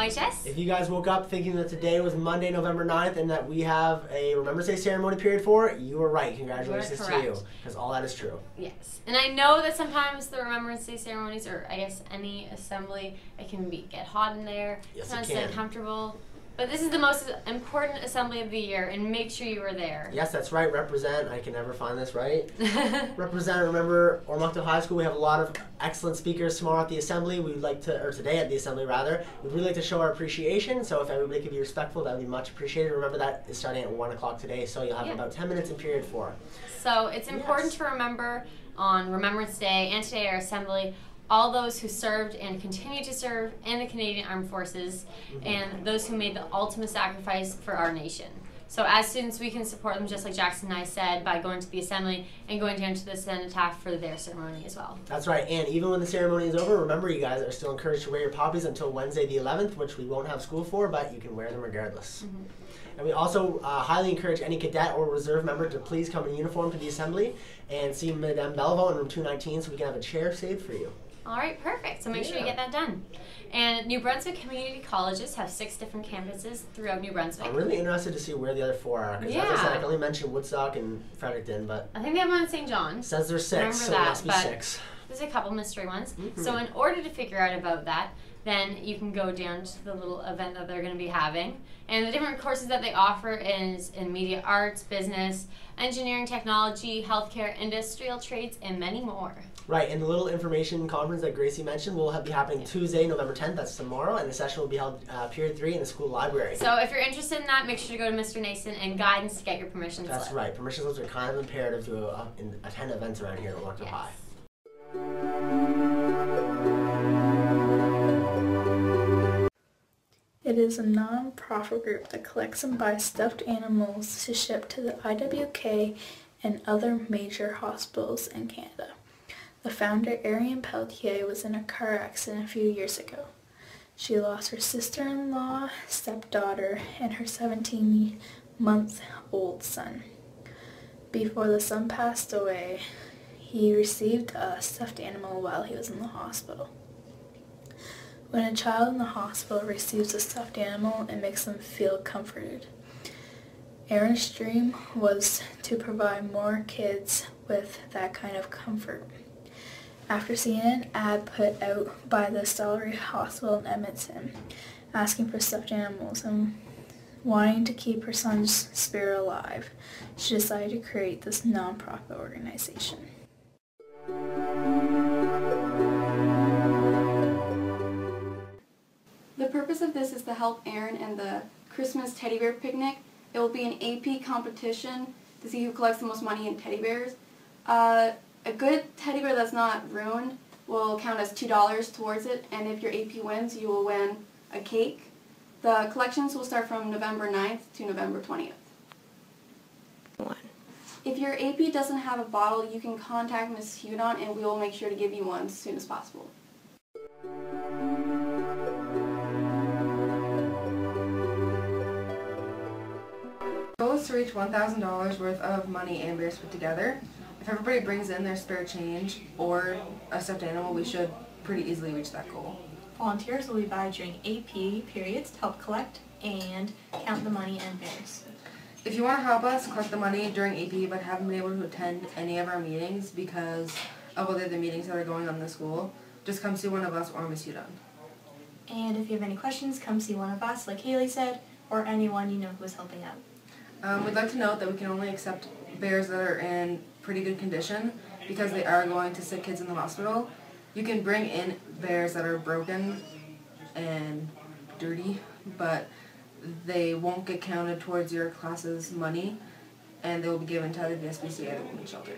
OHS. If you guys woke up thinking that today was Monday, November 9th, and that we have a Remembrance Day ceremony period for it, you were right. Congratulations to you, because all that is true. Yes. And I know that sometimes the Remembrance Day ceremonies, or I guess any assembly, it can get hot in there. Yes, sometimes it can. It's uncomfortable. But this is the most important assembly of the year, and make sure you are there. Yes, that's right. Represent. I can never find this right. Represent. Remember, Oromocto High School. We have a lot of excellent speakers tomorrow at the assembly. We'd like to, or today at the assembly rather. We'd really like to show our appreciation. So if everybody could be respectful, that would be much appreciated. Remember that is starting at 1 o'clock today, so you'll have about 10 minutes in period 4. So it's important to remember on Remembrance Day and today our assembly all those who served and continue to serve in the Canadian Armed Forces, and those who made the ultimate sacrifice for our nation. So as students, we can support them, just like Jackson and I said, by going to the assembly and going down to the cenotaph for their ceremony as well. That's right, and even when the ceremony is over, remember you guys are still encouraged to wear your poppies until Wednesday the 11th, which we won't have school for, but you can wear them regardless. And we also highly encourage any cadet or reserve member to please come in uniform to the assembly and see Madame Bellevaux in room 219 so we can have a chair saved for you. All right, perfect. So make sure you get that done. And New Brunswick community colleges have 6 different campuses throughout New Brunswick. I'm really interested to see where the other 4 are, because as I said, I can only mention Woodstock and Fredericton, but I think they have one in St. John's. It says there's 6, so that, it must be 6. There's a couple mystery ones. So in order to figure out about that, then you can go down to the little event that they're going to be having. And the different courses that they offer is in media arts, business, engineering, technology, healthcare, industrial trades, and many more. Right, and the little information conference that Gracie mentioned will be happening Tuesday, November 10th, that's tomorrow, and the session will be held period 3 in the school library. So if you're interested in that, make sure to go to Mr. Nason and guidance to get your permission slip. That's right, permission slips are kind of imperative to attend events around here at Oromocto High. It is a non-profit group that collects and buys stuffed animals to ship to the IWK and other major hospitals in Canada. The founder, Ariane Pelletier, was in a car accident a few years ago. She lost her sister-in-law, stepdaughter, and her 17-month-old son. Before the son passed away, he received a stuffed animal while he was in the hospital. When a child in the hospital receives a stuffed animal, it makes them feel comforted. Aaron's dream was to provide more kids with that kind of comfort. After seeing an ad put out by the Stollery Hospital in Edmonton, asking for stuffed animals and wanting to keep her son's spirit alive, she decided to create this non-profit organization. The purpose of this is to help Aaron and the Christmas teddy bear picnic. It will be an AP competition to see who collects the most money in teddy bears. A good teddy bear that's not ruined will count as $2 towards it, and if your AP wins, you will win a cake. The collections will start from November 9th to November 20th. If your AP doesn't have a bottle, you can contact Ms. Hudon and we will make sure to give you one as soon as possible. The goal is to reach $1,000 worth of money and bears put together. If everybody brings in their spare change or a stuffed animal, we should pretty easily reach that goal. Volunteers will be by during AP periods to help collect and count the money and bears. If you want to help us collect the money during AP but haven't been able to attend any of our meetings because of other meetings that are going on in the school, just come see one of us or Ms. Hudon. And if you have any questions, come see one of us, like Haley said, or anyone you know who is helping out. We'd like to note that we can only accept bears that are in pretty good condition because they are going to sick kids in the hospital. You can bring in bears that are broken and dirty, but they won't get counted towards your class's money, and they will be given to either the SPCA or the Women's Shelter.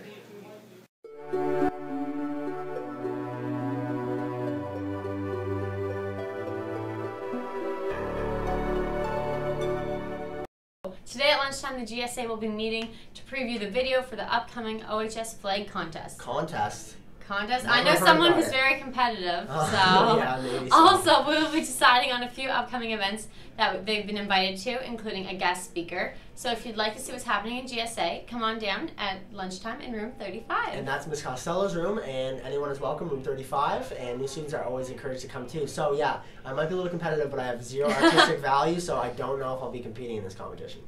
Today at lunchtime, the GSA will be meeting to preview the video for the upcoming OHS flag contest. contest. Never I know heard someone about who's it. very competitive, so yeah, maybe so. also we'll be deciding on a few upcoming events that they've been invited to, including a guest speaker. So if you'd like to see what's happening in GSA, come on down at lunchtime in room 35. And that's Miss Costello's room, and anyone is welcome, room 35, and new students are always encouraged to come too. So yeah, I might be a little competitive, but I have 0 artistic value, so I don't know if I'll be competing in this competition.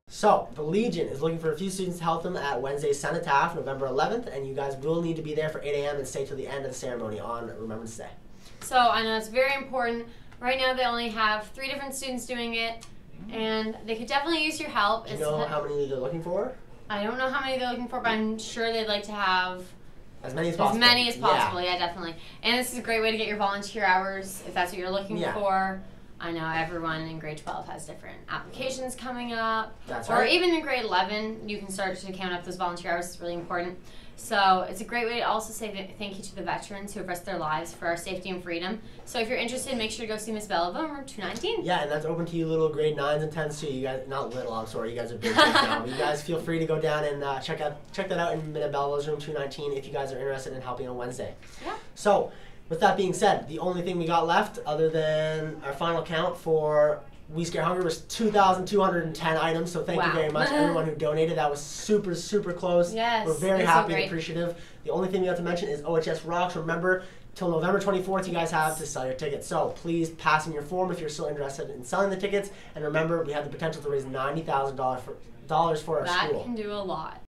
So, the Legion is looking for a few students to help them at Wednesday's Cenotaph, November 11th, and you guys will need to be there for 8 a.m. and stay till the end of the ceremony on Remembrance Day. So I know it's very important. Right now they only have 3 different students doing it, and they could definitely use your help. Do you know how many they're looking for? I don't know how many they're looking for, but I'm sure they'd like to have as many as possible. As many as possible, yeah, definitely. And this is a great way to get your volunteer hours if that's what you're looking for. I know everyone in grade 12 has different applications coming up. That's or right. even in grade 11, you can start to count up those volunteer hours. It's really important. So it's a great way to also say thank you to the veterans who have risked their lives for our safety and freedom. So if you're interested, make sure to go see Miss Belleva in room 219. Yeah, and that's open to you little grade 9s and 10s too. You guys, not little, I'm sorry, you guys are big now. But you guys feel free to go down and check that out in Miss Belleva's room 219 if you guys are interested in helping on Wednesday. Yeah. So, with that being said, the only thing we got left other than our final count for We Scare Hunger was 2,210 items, so thank you very much everyone who donated. That was super, super close. Yes, we're very happy so and appreciative. The only thing we have to mention is OHS Rocks. Remember, till November 24th, you guys have to sell your tickets. So please pass in your form if you're still interested in selling the tickets. And remember, we have the potential to raise $90,000 for our school. That can do a lot.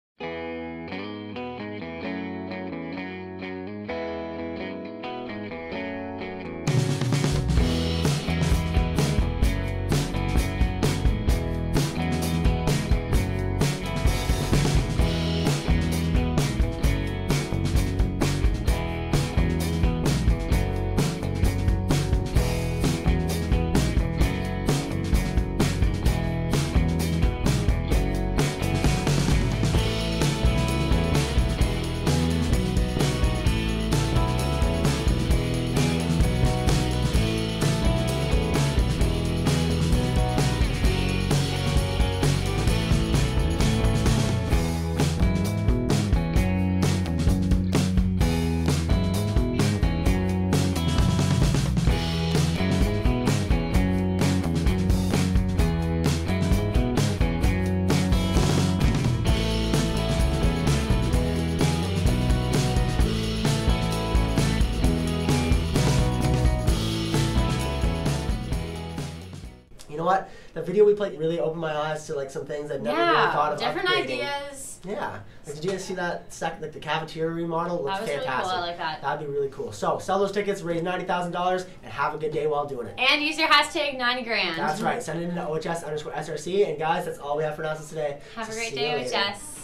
You know what? The video we played really opened my eyes to like some things I've never really thought of. Different upgrading. ideas. Yeah. Like, did you guys see that like the cafeteria remodel? Looks That was fantastic. really cool. I like that. That'd be really cool. So sell those tickets, raise $90,000, and have a good day while doing it. And use your hashtag 90grand. That's right. Send it into OHS_SRC. And guys, that's all we have for announcements today. Have a So great see day, you later. OHS.